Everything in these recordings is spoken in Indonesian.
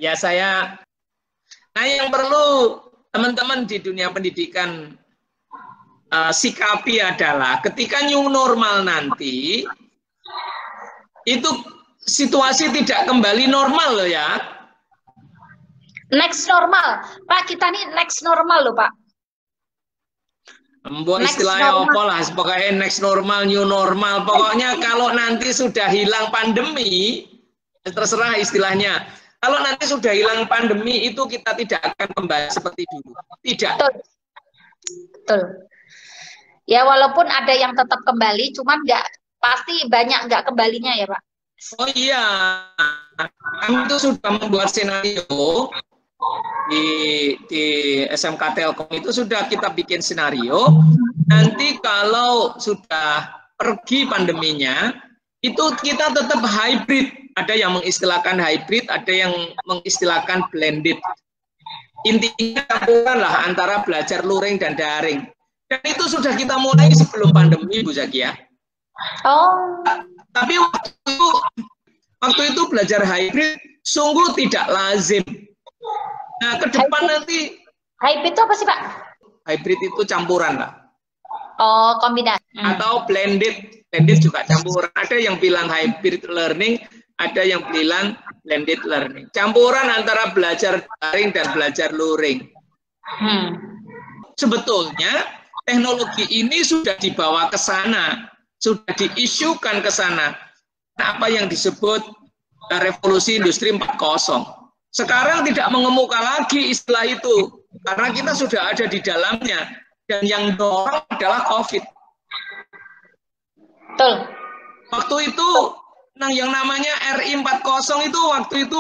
Ya nah yang perlu teman-teman di dunia pendidikan sikapi adalah ketika new normal nanti, itu situasi tidak kembali normal loh ya. Next normal. Pak, kita nih next normal loh Pak. Mbok istilahnya apa lah, pokoknya next normal, new normal. Pokoknya kalau nanti sudah hilang pandemi, terserah istilahnya. Kalau nanti sudah hilang pandemi, itu kita tidak akan kembali seperti dulu. Tidak. Betul. Betul. Ya walaupun ada yang tetap kembali, cuman pasti banyak nggak kembalinya ya Pak. Oh iya, kami itu sudah membuat senario di SMK Telkom itu sudah kita bikin senario. Nanti kalau sudah pergi pandeminya, itu kita tetap hybrid. Ada yang mengistilahkan hybrid, ada yang mengistilahkan blended. Intinya campuranlah antara belajar luring dan daring. Dan itu sudah kita mulai sebelum pandemi, Bu Zakia. Oh. Tapi waktu itu belajar hybrid sungguh tidak lazim. Nah, ke depan nanti hybrid itu apa sih Pak? Hybrid itu campuran lah. Oh, kombinasi. Atau blended juga campuran. Ada yang bilang hybrid learning, ada yang bilang blended learning. Campuran antara belajar daring dan belajar luring. Sebetulnya teknologi ini sudah dibawa ke sana, sudah diisukan ke sana. Apa yang disebut revolusi industri 4.0. Sekarang tidak mengemuka lagi istilah itu, karena kita sudah ada di dalamnya, dan yang dorong adalah COVID. Betul. Waktu itu, yang namanya RI 4.0 itu waktu itu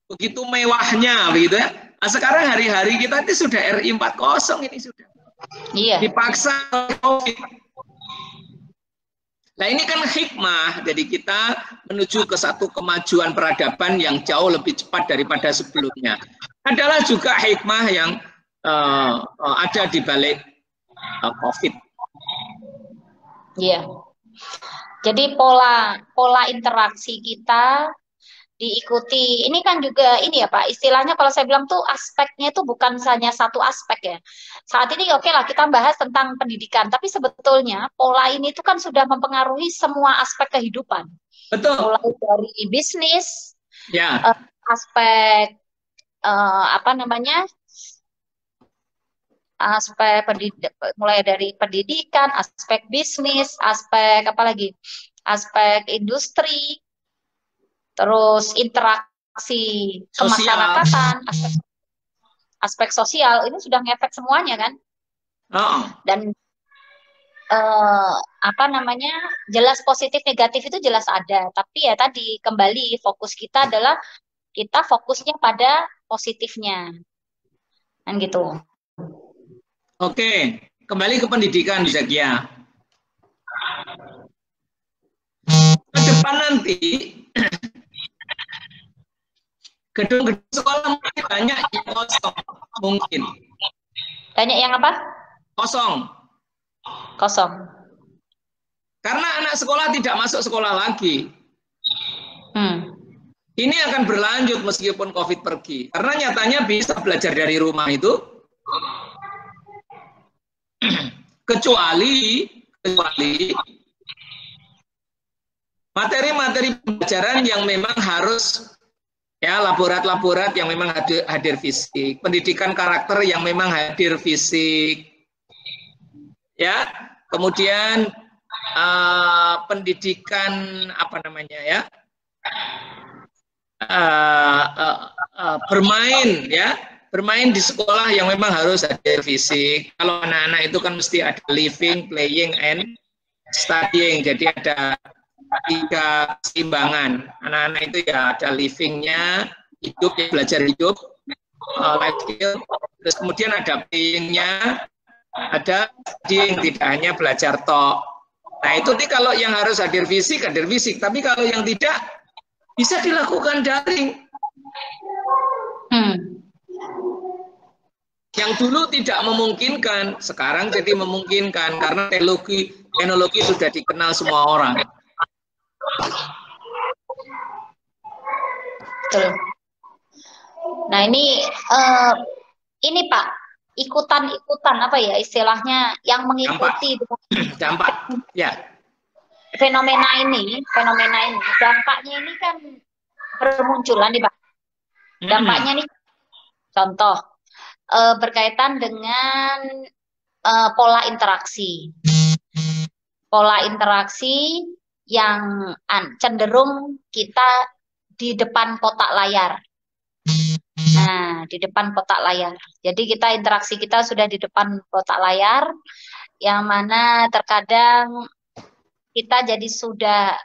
begitu mewahnya, begitu ya. Nah, sekarang hari-hari kita itu sudah RI 4.0 ini sudah. Iya. Dipaksa COVID. Nah ini kan hikmah, jadi kita menuju ke satu kemajuan peradaban yang jauh lebih cepat daripada sebelumnya. Adalah juga hikmah yang ada di balik COVID. Iya. Jadi pola interaksi kita diikuti. Ini kan juga ini ya Pak, istilahnya kalau saya bilang tuh aspeknya itu bukan hanya satu aspek ya. Saat ini oke lah kita bahas tentang pendidikan, tapi sebetulnya pola ini tuh kan sudah mempengaruhi semua aspek kehidupan. Betul. Mulai dari bisnis, ya. Aspek aspek mulai dari pendidikan, aspek bisnis, aspek apalagi, aspek industri. Terus interaksi kemasyarakatan, aspek sosial, ini sudah ngefek semuanya kan? Dan jelas positif negatif itu jelas ada. Tapi ya tadi kembali fokus kita adalah kita fokusnya pada positifnya, kan gitu. Oke, kembali ke pendidikan Bu Zakia. Ke depan nanti gedung-gedung sekolah mungkin banyak yang kosong, mungkin. Banyak yang apa? Kosong. Karena anak sekolah tidak masuk sekolah lagi. Ini akan berlanjut meskipun COVID pergi. Karena nyatanya bisa belajar dari rumah itu. Kecuali materi-materi pembelajaran yang memang harus laborat yang memang hadir fisik, pendidikan karakter yang memang hadir fisik, ya, kemudian pendidikan bermain di sekolah yang memang harus hadir fisik. Kalau anak-anak itu kan mesti ada living, playing, and studying. Jadi ada 3 keseimbangan. Anak-anak itu ya ada livingnya, hidup, ya, belajar hidup, life skill. Terus kemudian ada playingnya, ada studying, tidak hanya belajar tok. Nah itu nih kalau yang harus hadir fisik. Tapi kalau yang tidak, bisa dilakukan daring. Yang dulu tidak memungkinkan, sekarang jadi memungkinkan karena teknologi sudah dikenal semua orang. Betul. Nah, ini Pak, ikutan-ikutan apa ya istilahnya yang mengikuti dampak ya fenomena ini dampaknya ini kan bermunculan nih Pak. Dampaknya nih contoh berkaitan dengan pola interaksi yang cenderung kita di depan kotak layar. Nah, di depan kotak layar. Jadi interaksi kita sudah di depan kotak layar, yang mana terkadang kita jadi sudah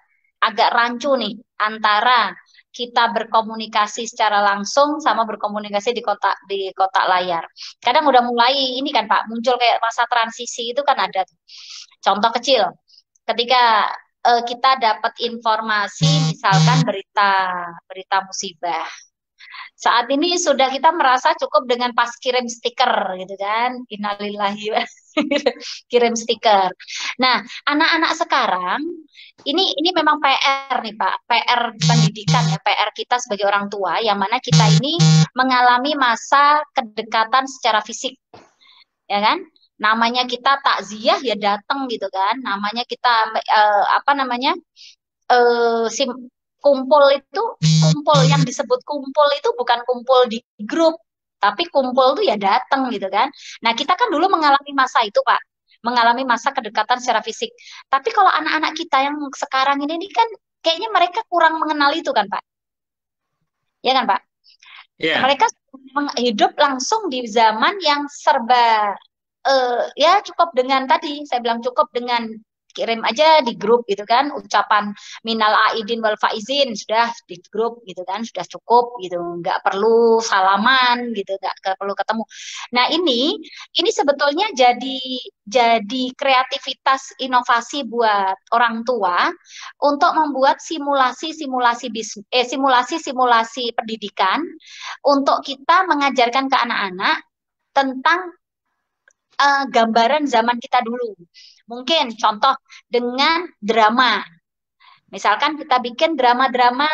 agak rancu nih antara kita berkomunikasi secara langsung sama berkomunikasi di kotak layar. Kadang udah mulai ini kan Pak, muncul kayak masa transisi itu kan ada. Contoh kecil, ketika kita dapat informasi misalkan berita musibah. Saat ini sudah kita merasa cukup dengan pas kirim stiker gitu kan. Innalillahi kirim stiker. Nah, anak-anak sekarang ini memang PR nih Pak, PR pendidikan ya, PR kita sebagai orang tua yang mana kita ini mengalami masa kedekatan secara fisik. Ya kan? Namanya kita takziah ya datang gitu kan. Namanya kita kumpul yang disebut kumpul itu bukan kumpul di grup, tapi kumpul tuh ya datang gitu kan. Nah, kita kan dulu mengalami masa itu Pak, mengalami masa kedekatan secara fisik. Tapi kalau anak-anak kita yang sekarang ini kan kayaknya mereka kurang mengenal itu kan Pak. Ya kan Pak? Yeah. Mereka hidup langsung di zaman yang serba ya cukup dengan tadi saya bilang cukup dengan kirim aja di grup gitu kan, ucapan minal aidin wal faizin sudah di grup gitu kan, sudah cukup gitu, nggak perlu salaman gitu, nggak perlu ketemu. Nah ini sebetulnya jadi kreativitas inovasi buat orang tua untuk membuat simulasi pendidikan untuk kita mengajarkan ke anak-anak tentang gambaran zaman kita dulu. Mungkin contoh dengan drama. Misalkan kita bikin drama-drama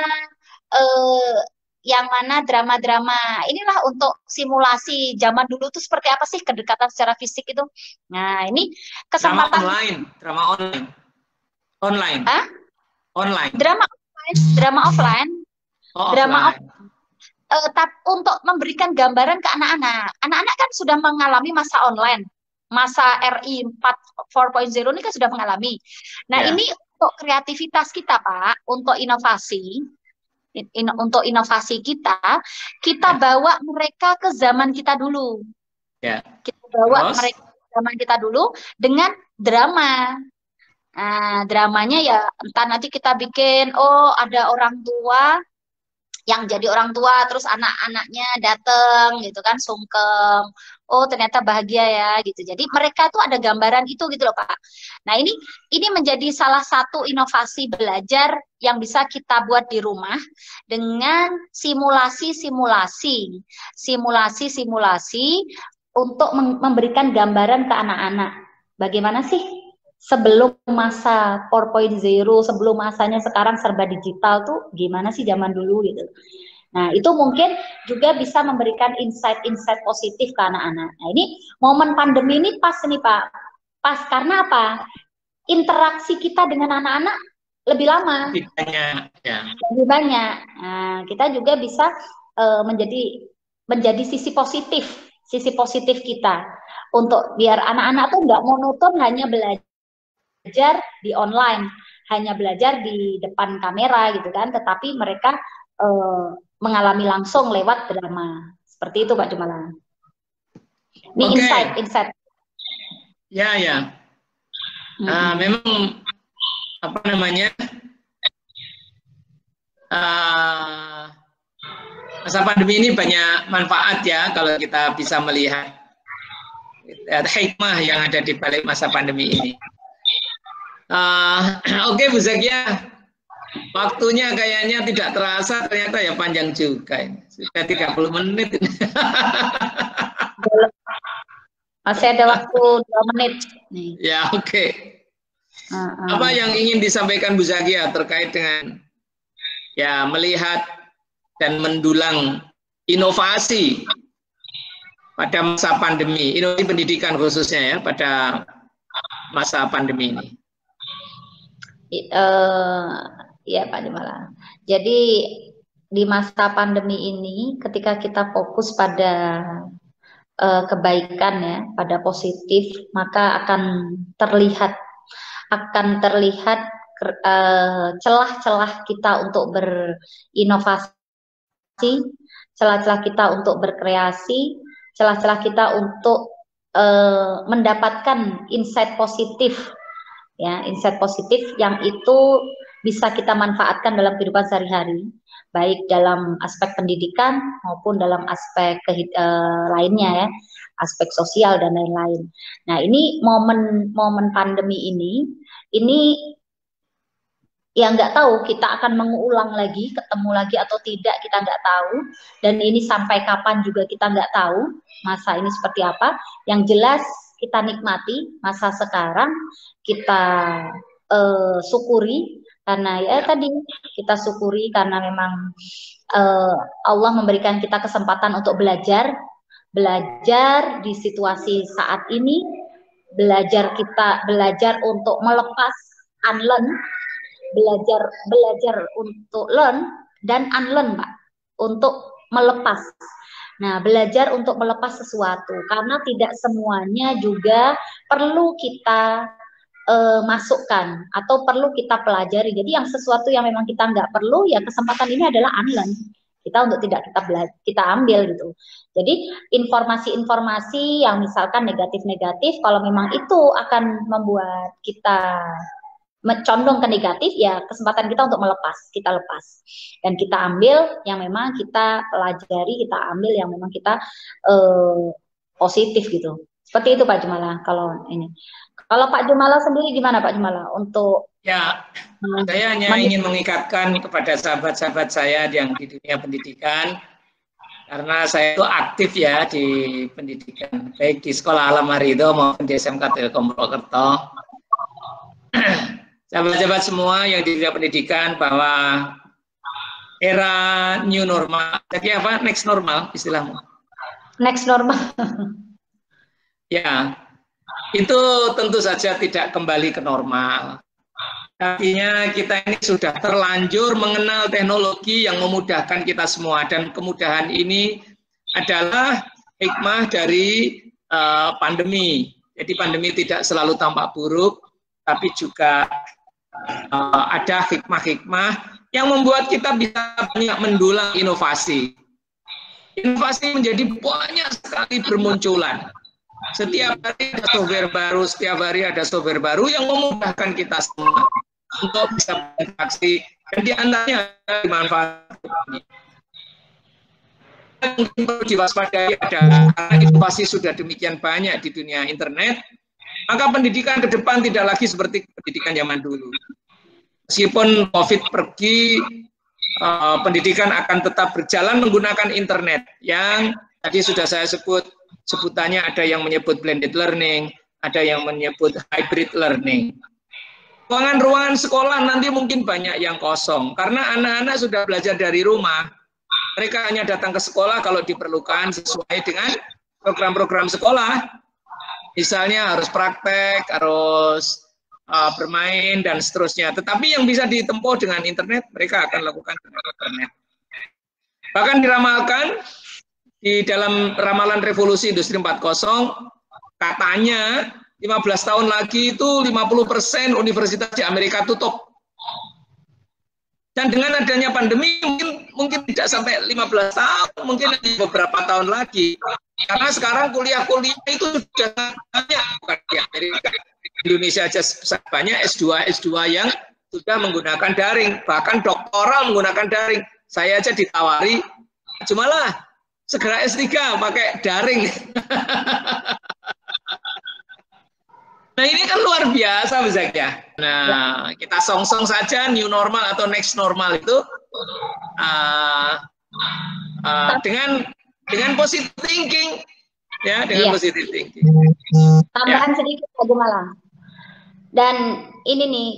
yang mana drama-drama inilah untuk simulasi zaman dulu tuh seperti apa sih kedekatan secara fisik itu. Nah, ini kesempatan drama online. Hah? Online. Drama offline. Untuk memberikan gambaran ke anak-anak. Anak-anak kan sudah mengalami masa online. Masa RI 4.0 ini kan sudah mengalami. Nah, ini untuk kreativitas kita, Pak, untuk inovasi kita bawa mereka ke zaman kita dulu. Kita bawa mereka ke zaman kita dulu dengan drama. Nah, dramanya ya entah nanti kita bikin, ada orang tua yang jadi orang tua, terus anak-anaknya datang gitu kan, sungkem, ternyata bahagia ya gitu. Jadi mereka tuh ada gambaran itu gitu loh Pak. Nah ini menjadi salah satu inovasi belajar yang bisa kita buat di rumah dengan simulasi untuk memberikan gambaran ke anak-anak. Bagaimana sih sebelum masa 4.0, sebelum masanya sekarang serba digital tuh gimana sih zaman dulu gitu. Nah, itu mungkin juga bisa memberikan insight-insight positif ke anak-anak. Nah, ini momen pandemi ini pas nih Pak. Pas karena apa? Interaksi kita dengan anak-anak lebih lama. Lebih banyak. Nah, kita juga bisa menjadi sisi positif kita. Untuk biar anak-anak tuh nggak monoton hanya belajar di online, hanya belajar di depan kamera gitu kan, tetapi mereka mengalami langsung lewat drama. Seperti itu Pak Jumalan. Ini insight. Ya. Memang apa namanya? Masa pandemi ini banyak manfaat ya kalau kita bisa melihat hikmah yang ada di balik masa pandemi ini. Oke, Bu Zakia, waktunya kayaknya tidak terasa, ternyata ya panjang juga ini. Sudah 30 menit. Masih ada waktu 2 menit nih. Ya, oke. Apa yang ingin disampaikan Bu Zakia terkait dengan ya melihat dan mendulang inovasi pada masa pandemi, inovasi pendidikan khususnya ya pada masa pandemi ini. Ya Pak Jumala. Jadi di masa pandemi ini, ketika kita fokus pada kebaikan ya, pada positif, maka akan terlihat celah-celah kita untuk berinovasi, celah-celah kita untuk berkreasi, celah-celah kita untuk mendapatkan insight positif, ya, insight positif yang itu bisa kita manfaatkan dalam kehidupan sehari-hari, baik dalam aspek pendidikan maupun dalam aspek lainnya ya, aspek sosial dan lain-lain. Nah, ini momen pandemi ini yang nggak tahu kita akan mengulang lagi, ketemu lagi atau tidak, kita nggak tahu. Dan ini sampai kapan juga kita nggak tahu masa ini seperti apa. Yang jelas kita nikmati masa sekarang, kita syukuri karena ya tadi kita syukuri karena memang Allah memberikan kita kesempatan untuk belajar di situasi saat ini, belajar untuk melepas, unlearn, belajar untuk learn dan unlearn, Pak, untuk melepas. Nah, belajar untuk melepas sesuatu karena tidak semuanya juga perlu kita masukkan atau perlu kita pelajari. Jadi yang sesuatu yang memang kita nggak perlu, ya kesempatan ini adalah unlearn. Kita untuk tidak kita ambil gitu. Jadi informasi-informasi yang misalkan negatif-negatif, kalau memang itu akan membuat kita condong ke negatif, ya kesempatan kita untuk kita lepas dan kita ambil yang memang kita pelajari, kita ambil yang memang kita positif gitu. Seperti itu Pak Jumala. Kalau Pak Jumala sendiri gimana Pak Jumala untuk ya, saya hanya ingin mengikatkan kepada sahabat-sahabat saya yang di dunia pendidikan, karena saya itu aktif ya di pendidikan, baik di Sekolah Alam Marido maupun di SMK Telkom Purwokerto. Sahabat-sahabat semua yang di dunia pendidikan, bahwa era new normal, jadi apa, next normal istilahmu? Next normal. Ya, itu tentu saja tidak kembali ke normal. Artinya kita ini sudah terlanjur mengenal teknologi yang memudahkan kita semua, dan kemudahan ini adalah hikmah dari pandemi. Jadi pandemi tidak selalu tampak buruk, tapi juga ada hikmah-hikmah yang membuat kita bisa banyak mendulang inovasi. Inovasi menjadi banyak sekali bermunculan. Setiap hari ada software baru, yang memudahkan kita semua untuk bisa berinteraksi, dan di antaranya dimanfaatkan. Mungkin perlu diwaspadai karena inovasi sudah demikian banyak di dunia internet, maka pendidikan ke depan tidak lagi seperti pendidikan zaman dulu. Meskipun COVID pergi, pendidikan akan tetap berjalan menggunakan internet, yang tadi sudah saya sebutannya, ada yang menyebut blended learning, ada yang menyebut hybrid learning. Ruangan-ruangan sekolah nanti mungkin banyak yang kosong, karena anak-anak sudah belajar dari rumah. Mereka hanya datang ke sekolah kalau diperlukan sesuai dengan program-program sekolah. Misalnya harus praktek, harus bermain, dan seterusnya. Tetapi yang bisa ditempuh dengan internet, mereka akan lakukan dengan internet. Bahkan diramalkan, di dalam ramalan revolusi industri 4.0, katanya 15 tahun lagi itu 50% universitas di Amerika tutup. Dan dengan adanya pandemi mungkin tidak sampai 15 tahun, mungkin beberapa tahun lagi. Karena sekarang kuliah-kuliah itu sudah banyak, bukan di Amerika, Indonesia aja banyak S2 yang sudah menggunakan daring, bahkan doktoral menggunakan daring. Saya aja ditawari, cumalah segera S3 pakai daring. Nah, ini kan luar biasa misalnya. Nah, kita song-song saja new normal atau next normal itu dengan positive thinking, ya, dengan positive thinking. Tambahan sedikit Pak Jumala. Dan ini nih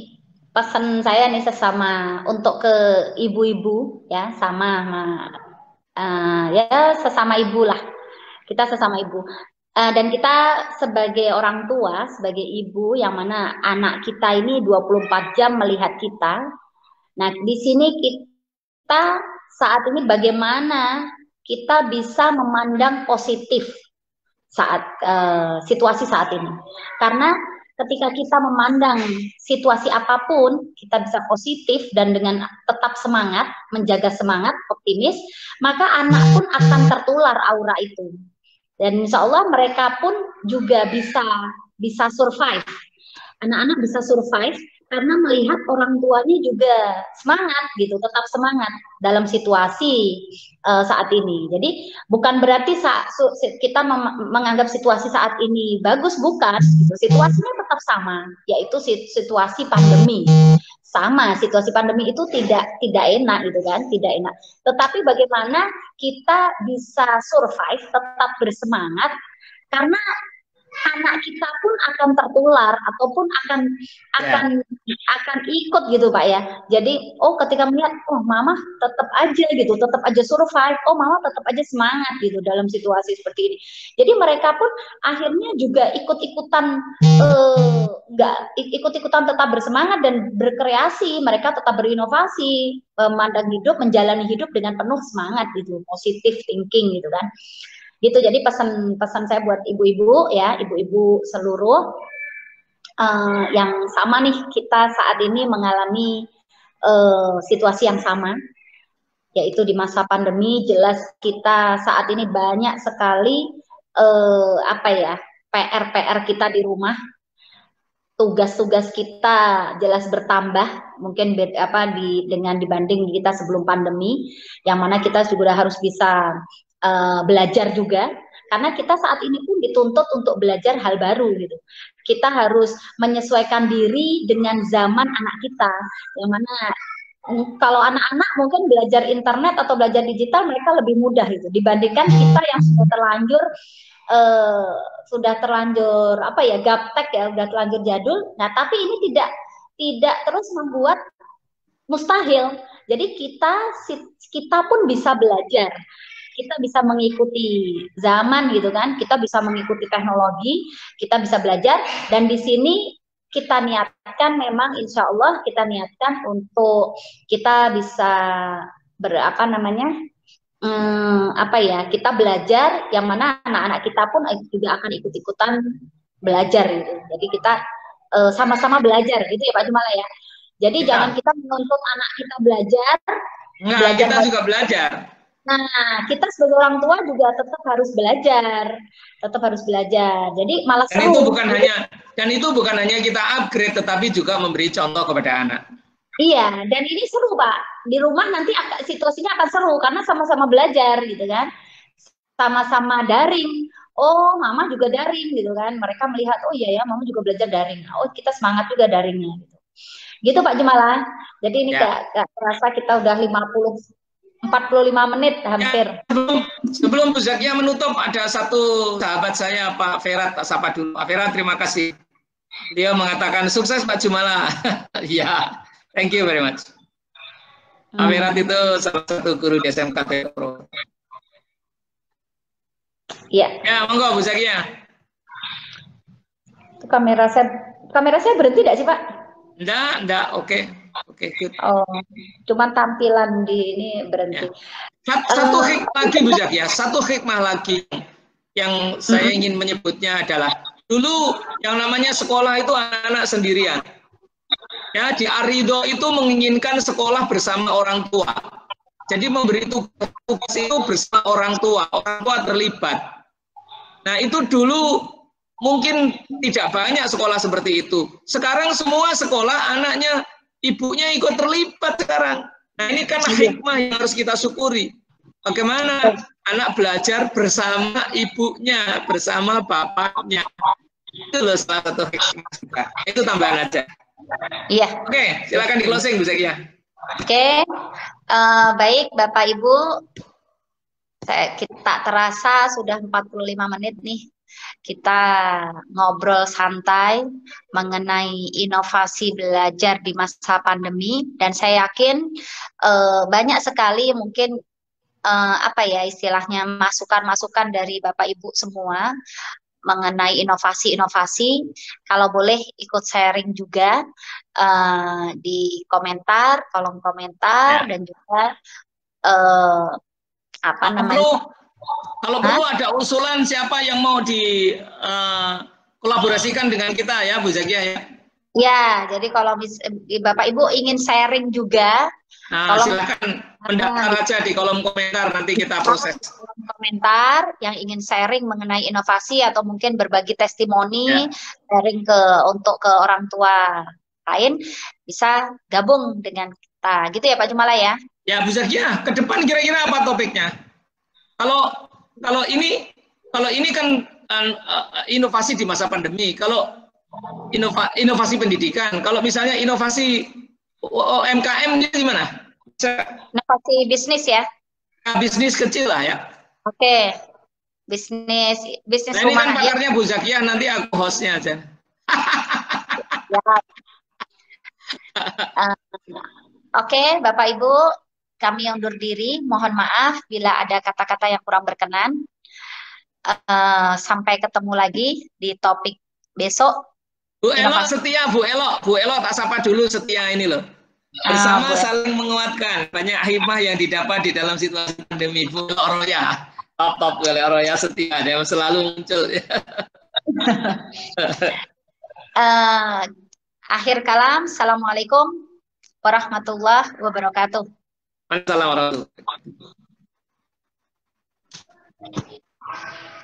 pesan saya nih sesama untuk ke ibu-ibu ya, sama Ya sesama ibu lah, kita sesama ibu. Dan kita sebagai orang tua, sebagai ibu yang mana anak kita ini 24 jam melihat kita. Nah, di sini kita saat ini bagaimana kita bisa memandang positif saat situasi saat ini. Karena ketika kita memandang situasi apapun, kita bisa positif dan dengan tetap semangat, menjaga semangat, optimis, maka anak pun akan tertular aura itu. Dan insya Allah mereka pun juga bisa survive. Anak-anak bisa survive karena melihat orang tuanya juga semangat gitu, tetap semangat dalam situasi saat ini. Jadi bukan berarti kita menganggap situasi saat ini bagus, bukan. Gitu. Situasinya tetap sama, yaitu situasi pandemi. Sama, situasi pandemi itu tidak enak gitu kan, tidak enak. Tetapi bagaimana kita bisa survive, tetap bersemangat karena anak kita pun akan tertular ataupun akan ikut gitu Pak ya. Jadi ketika melihat mama tetap aja gitu, tetap aja survive, mama tetap aja semangat gitu dalam situasi seperti ini. Jadi mereka pun akhirnya juga ikut-ikutan ikut-ikutan tetap bersemangat dan berkreasi, mereka tetap berinovasi, memandang hidup, menjalani hidup dengan penuh semangat gitu, positive thinking gitu kan. Gitu, jadi pesan saya buat ibu-ibu ya, ibu-ibu seluruh yang sama nih, kita saat ini mengalami situasi yang sama, yaitu di masa pandemi. Jelas kita saat ini banyak sekali PR kita di rumah, tugas-tugas kita jelas bertambah, mungkin dengan dibanding kita sebelum pandemi, yang mana kita juga harus bisa belajar juga, karena kita saat ini pun dituntut untuk belajar hal baru gitu. Kita harus menyesuaikan diri dengan zaman anak kita, yang mana kalau anak-anak mungkin belajar internet atau belajar digital mereka lebih mudah gitu dibandingkan kita yang sudah terlanjur gaptek ya, sudah terlanjur jadul. Nah, tapi ini tidak terus membuat mustahil. Jadi kita pun bisa belajar. Kita bisa mengikuti zaman gitu kan, kita bisa mengikuti teknologi, kita bisa belajar, dan di sini kita niatkan, memang insya Allah kita niatkan untuk kita bisa kita belajar, yang mana anak-anak kita pun juga akan ikut-ikutan belajar gitu. Jadi kita sama-sama belajar gitu ya Pak Jumala ya. Jadi jangan kita menuntut anak kita belajar kita juga belajar. Nah, kita sebagai orang tua juga tetap harus belajar, Jadi malah seru. Dan itu bukan hanya kita upgrade, tetapi juga memberi contoh kepada anak. Iya, dan ini seru Pak. Di rumah nanti situasinya akan seru karena sama-sama belajar gitu kan, sama-sama daring. Mama juga daring gitu kan. Mereka melihat, iya ya, mama juga belajar daring. Kita semangat juga daringnya gitu. Gitu Pak Jumala. Jadi ini gak terasa kita udah 45 menit hampir. Sebelum Bu Zakia menutup, ada satu sahabat saya, Pak Ferat, tak sapa dulu. Pak Ferat, terima kasih. Dia mengatakan sukses Pak Jumala. Ya, thank you very much. Pak Ferat itu salah satu guru di SMK Pro. Iya. Ya, monggo Bu Zakia. Kamera saya berhenti tidak sih Pak? Enggak, oke. Oke, good. Cuman tampilan di ini berhenti. Ya. Satu hikmah lagi Bu Zakia, satu hikmah lagi yang saya ingin menyebutnya adalah, dulu yang namanya sekolah itu anak-anak sendirian. Ya, di Arido itu menginginkan sekolah bersama orang tua. Jadi memberi tugas itu bersama orang tua terlibat. Nah, itu dulu mungkin tidak banyak sekolah seperti itu. Sekarang semua sekolah anaknya, ibunya ikut terlibat sekarang. Nah, ini kan hikmah yang harus kita syukuri. Bagaimana anak belajar bersama ibunya, bersama bapaknya. Itu loh salah satu hikmah juga. Itu tambahan aja. Iya. Oke, silakan di closing Bu Zakia. Oke, baik Bapak Ibu. Kita terasa sudah 45 menit nih. Kita ngobrol santai mengenai inovasi belajar di masa pandemi, dan saya yakin banyak sekali mungkin apa ya istilahnya masukan-masukan dari Bapak Ibu semua mengenai inovasi-inovasi. Kalau boleh ikut sharing juga di komentar, kolom komentar, Ya. dan juga eh, apa Kalau namanya? perlu, kalau Hah? perlu ada usulan siapa yang mau di kolaborasikan dengan kita ya, Bu Zakia ya. Ya, jadi kalau Bapak Ibu ingin sharing juga, Nah, tolong silakan nah, mendaftar aja di kolom komentar, nanti kita taruh proses. di kolom komentar yang ingin sharing mengenai inovasi atau mungkin berbagi testimoni, Ya, sharing untuk ke orang tua lain, bisa gabung dengan kita. Gitu ya Pak Jumala ya? ya Bu Zakia, ke depan kira-kira apa topiknya? Kalau kalau ini kan inovasi di masa pandemi. Kalau inovasi pendidikan, kalau misalnya inovasi UMKM ini gimana? Inovasi bisnis ya. Bisnis kecil lah ya. Oke, bisnis bisnis Nah ini kan rumahan ya. pakarnya Bu Zakia, nanti aku hostnya aja. Ya. Eh, Oke, Bapak Ibu, kami undur diri. Mohon maaf bila ada kata-kata yang kurang berkenan. Sampai ketemu lagi di topik besok. Bu Elok Inovasi. setia, Bu Elok tak sapa dulu setia ini loh. Bersama Bu, saling menguatkan, banyak hikmah yang didapat di dalam situasi pandemi. Bu Elok Roya, top Bu Elok Roya setia, dia selalu muncul. uh, akhir kalam. Assalamualaikum warahmatullahi wabarakatuh. Assalamualaikum warahmatullahi wabarakatuh.